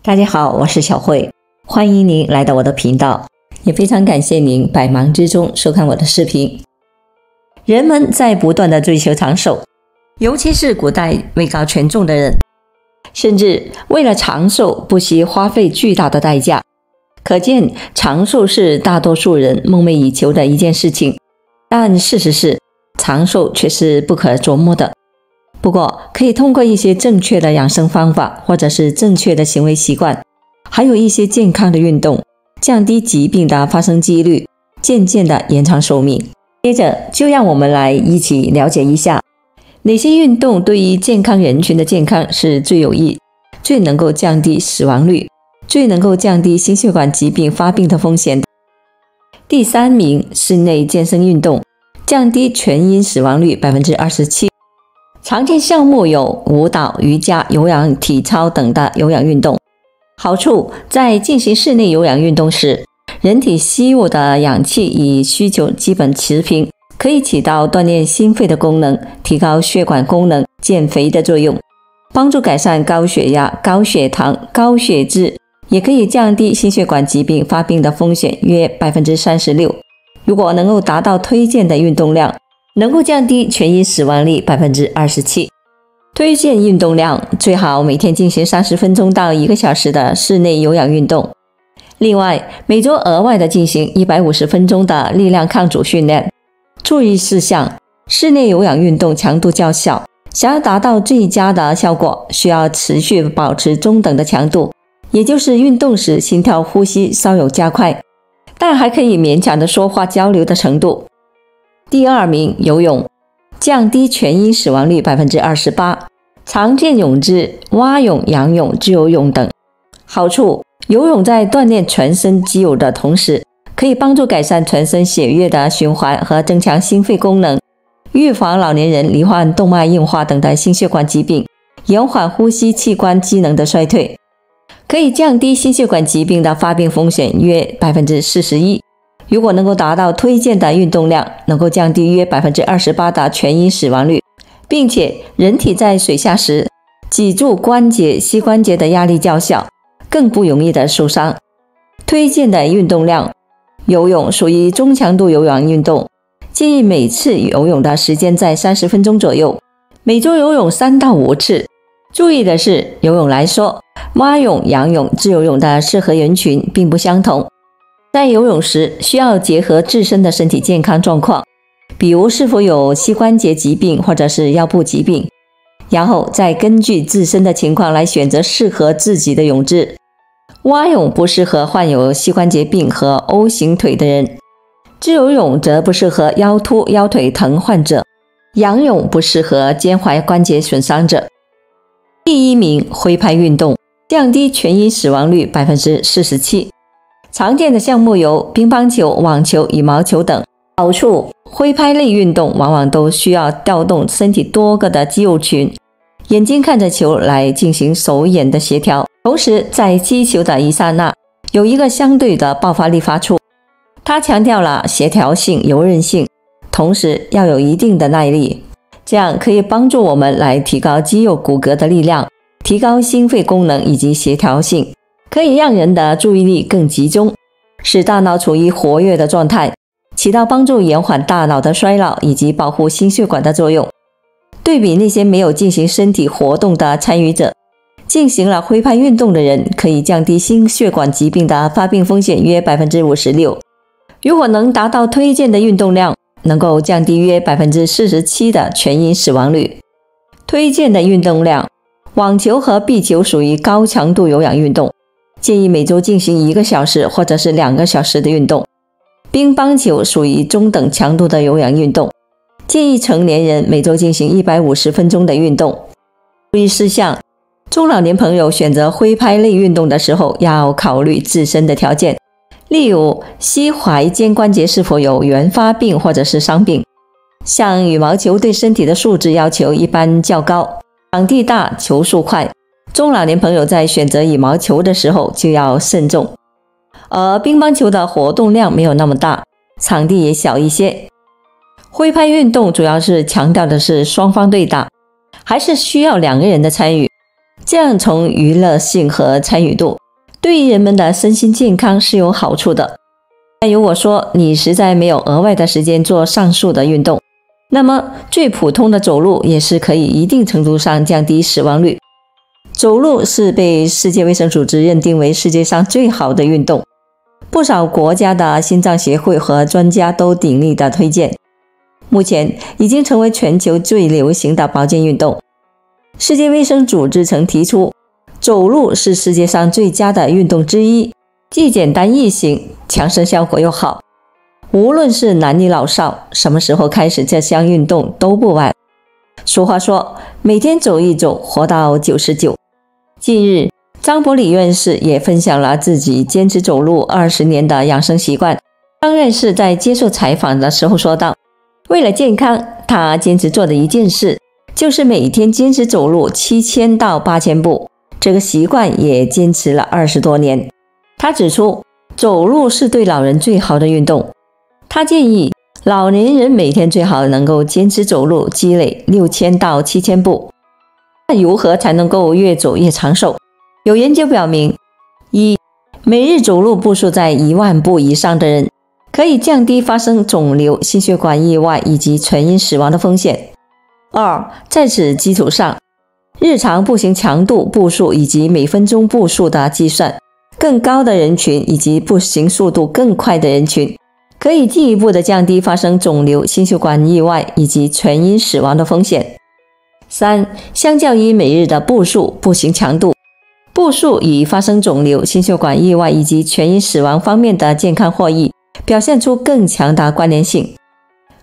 大家好，我是小慧，欢迎您来到我的频道，也非常感谢您百忙之中收看我的视频。人们在不断的追求长寿，尤其是古代位高权重的人，甚至为了长寿不惜花费巨大的代价，可见长寿是大多数人梦寐以求的一件事情。但事实是，长寿却是不可琢磨的。不过，可以通过一些正确的养生方法，或者是正确的行为习惯，还有一些健康的运动，降低疾病的发生几率，渐渐的延长寿命。接着，就让我们来一起了解一下，哪些运动对于健康人群的健康是最有益，最能够降低死亡率，最能够降低心血管疾病发病的风险。第3名，室内健身运动，降低全因死亡率 27%。常见项目有舞蹈、瑜伽、有氧体操等的有氧运动。好处，在进行室内有氧运动时，人体吸入的氧气与需求基本持平，可以起到锻炼心肺的功能，提高血管功能、减肥的作用，帮助改善高血压、高血糖、高血脂，也可以降低心血管疾病发病的风险约 36%。 如果能够达到推荐的运动量，能够降低全因死亡率 27%。 推荐运动量最好每天进行30分钟到1个小时的室内有氧运动，另外每周额外的进行150分钟的力量抗阻训练。注意事项：室内有氧运动强度较小，想要达到最佳的效果，需要持续保持中等的强度，也就是运动时心跳呼吸稍有加快，但还可以勉强的说话交流的程度。第2名，游泳，降低全因死亡率 28%。 常见泳姿：蛙泳、仰泳、自由泳等。好处，游泳在锻炼全身肌肉的同时，可以帮助改善全身血液的循环和增强心肺功能，预防老年人罹患动脉硬化等的心血管疾病，延缓呼吸器官机能的衰退，可以降低心血管疾病的发病风险约 41%。 如果能够达到推荐的运动量，能够降低约 28% 的全因死亡率，并且人体在水下时，脊柱关节、膝关节的压力较小，更不容易的受伤。推荐的运动量，游泳属于中强度有氧运动，建议每次游泳的时间在30分钟左右，每周游泳3到5次。注意的是，游泳来说，蛙泳、仰泳、自由泳的适合人群并不相同。在游泳时，需要结合自身的身体健康状况，比如是否有膝关节疾病或者是腰部疾病，然后再根据自身的情况来选择适合自己的泳姿。蛙泳不适合患有膝关节病和 O 型腿的人，自由泳则不适合腰突、腰腿疼患者，仰泳不适合肩踝关节损伤者。第1名，挥拍运动，降低全因死亡率 47%。常见的项目有乒乓球、网球、羽毛球等。好处，挥拍类运动往往都需要调动身体多个的肌肉群，眼睛看着球来进行手眼的协调，同时在击球的一刹那，有一个相对的爆发力发出。它强调了协调性、柔韧性，同时要有一定的耐力，这样可以帮助我们来提高肌肉骨骼的力量，提高心肺功能以及协调性，可以让人的注意力更集中，使大脑处于活跃的状态，起到帮助延缓大脑的衰老以及保护心血管的作用。对比那些没有进行身体活动的参与者，进行了挥拍运动的人，可以降低心血管疾病的发病风险约 56%。 如果能达到推荐的运动量，能够降低约 47% 的全因死亡率。推荐的运动量，网球和壁球属于高强度有氧运动，建议每周进行1个小时或者是2个小时的运动。乒乓球属于中等强度的有氧运动，建议成年人每周进行150分钟的运动。注意事项：中老年朋友选择挥拍类运动的时候，要考虑自身的条件，例如膝踝肩关节是否有原发病或者是伤病。像羽毛球对身体的素质要求一般较高，场地大，球速快，中老年朋友在选择羽毛球的时候就要慎重。而乒乓球的活动量没有那么大，场地也小一些。挥拍运动主要是强调的是双方对打，还是需要2个人的参与，这样从娱乐性和参与度，对于人们的身心健康是有好处的。但如果说你实在没有额外的时间做上述的运动，那么最普通的走路也是可以一定程度上降低死亡率。走路是被世界卫生组织认定为世界上最好的运动，不少国家的心脏协会和专家都鼎力的推荐，目前已经成为全球最流行的保健运动。世界卫生组织曾提出，走路是世界上最佳的运动之一，既简单易行，强身效果又好。无论是男女老少，什么时候开始这项运动都不晚。俗话说，每天走一走，活到99。近日，张伯礼院士也分享了自己坚持走路20年的养生习惯。张院士在接受采访的时候说道，为了健康，他坚持做的一件事就是每天坚持走路7000到8000步，这个习惯也坚持了20多年。他指出，走路是对老人最好的运动。他建议老年人每天最好能够坚持走路积累6000到7000步。那如何才能够越走越长寿？有研究表明，一、每日走路步数在10000步以上的人，可以降低发生肿瘤、心血管意外以及全因死亡的风险。二、在此基础上，日常步行强度、步数以及每分钟步数的计算，更高的人群以及步行速度更快的人群，可以进一步的降低发生肿瘤、心血管意外以及全因死亡的风险。三、相较于每日的步数、步行强度，步数与发生肿瘤、心血管意外以及全因死亡方面的健康获益表现出更强的关联性。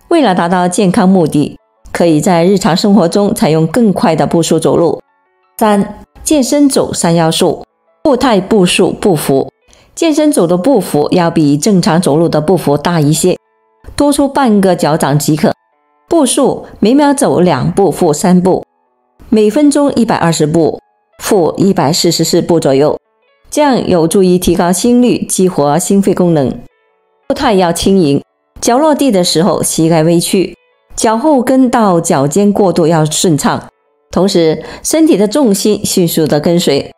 为了达到健康目的，可以在日常生活中采用更快的步数走路。三、健身走3要素：步态、步数、步幅。健身走的步幅要比正常走路的步幅大一些，多出半个脚掌即可。步数每秒走2步负3步，每分钟120步负144步左右，这样有助于提高心率，激活心肺功能。步态要轻盈，脚落地的时候膝盖微屈，脚后跟到脚尖过渡要顺畅，同时身体的重心迅速的跟随。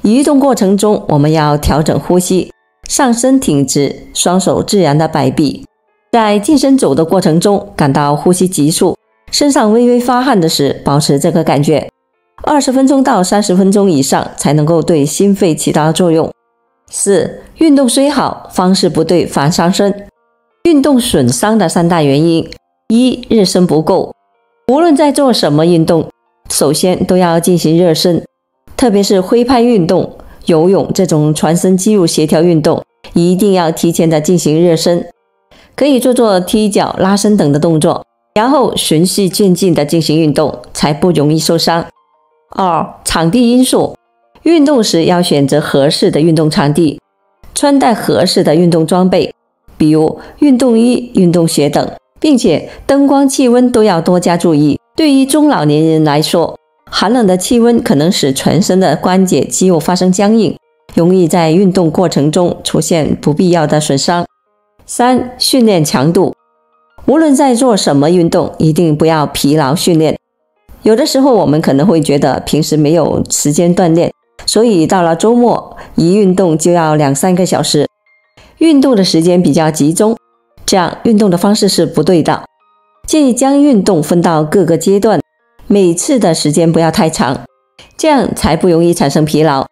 移动过程中我们要调整呼吸，上身挺直，双手自然的摆臂。在健身走的过程中，感到呼吸急促，身上微微发汗的时，保持这个感觉20分钟到30分钟以上，才能够对心肺起到作用。四、运动虽好，方式不对反伤身。运动损伤的3大原因：一、热身不够。无论在做什么运动，首先都要进行热身，特别是挥拍运动、游泳这种全身肌肉协调运动，一定要提前的进行热身。可以做踢脚、拉伸等的动作，然后循序渐进的进行运动，才不容易受伤。二、场地因素。运动时要选择合适的运动场地，穿戴合适的运动装备，比如运动衣、运动鞋等，并且灯光、气温都要多加注意。对于中老年人来说，寒冷的气温可能使全身的关节、肌肉发生僵硬，容易在运动过程中出现不必要的损伤。三、训练强度。无论在做什么运动，一定不要疲劳训练。有的时候我们可能会觉得平时没有时间锻炼，所以到了周末一运动就要2-3个小时，运动的时间比较集中，这样运动的方式是不对的。建议将运动分到各个阶段，每次的时间不要太长，这样才不容易产生疲劳。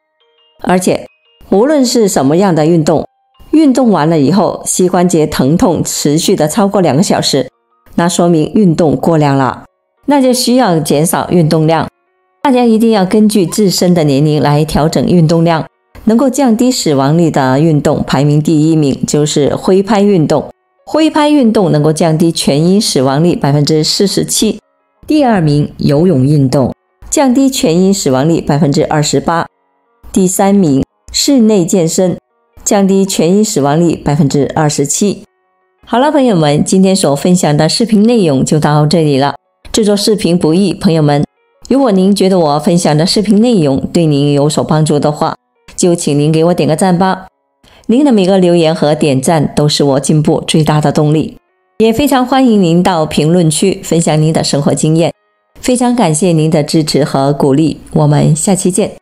而且无论是什么样的运动，运动完了以后膝关节疼痛持续的超过2个小时，那说明运动过量了，那就需要减少运动量。大家一定要根据自身的年龄来调整运动量。能够降低死亡率的运动排名第1名就是挥拍运动。挥拍运动能够降低全因死亡率 47%。第2名游泳运动，降低全因死亡率 28%。第3名室内健身，降低全因死亡率 27%。好了，朋友们，今天所分享的视频内容就到这里了。制作视频不易，朋友们，如果您觉得我分享的视频内容对您有所帮助的话，就请您给我点个赞吧。您的每个留言和点赞都是我进步最大的动力。也非常欢迎您到评论区分享您的生活经验。非常感谢您的支持和鼓励，我们下期见。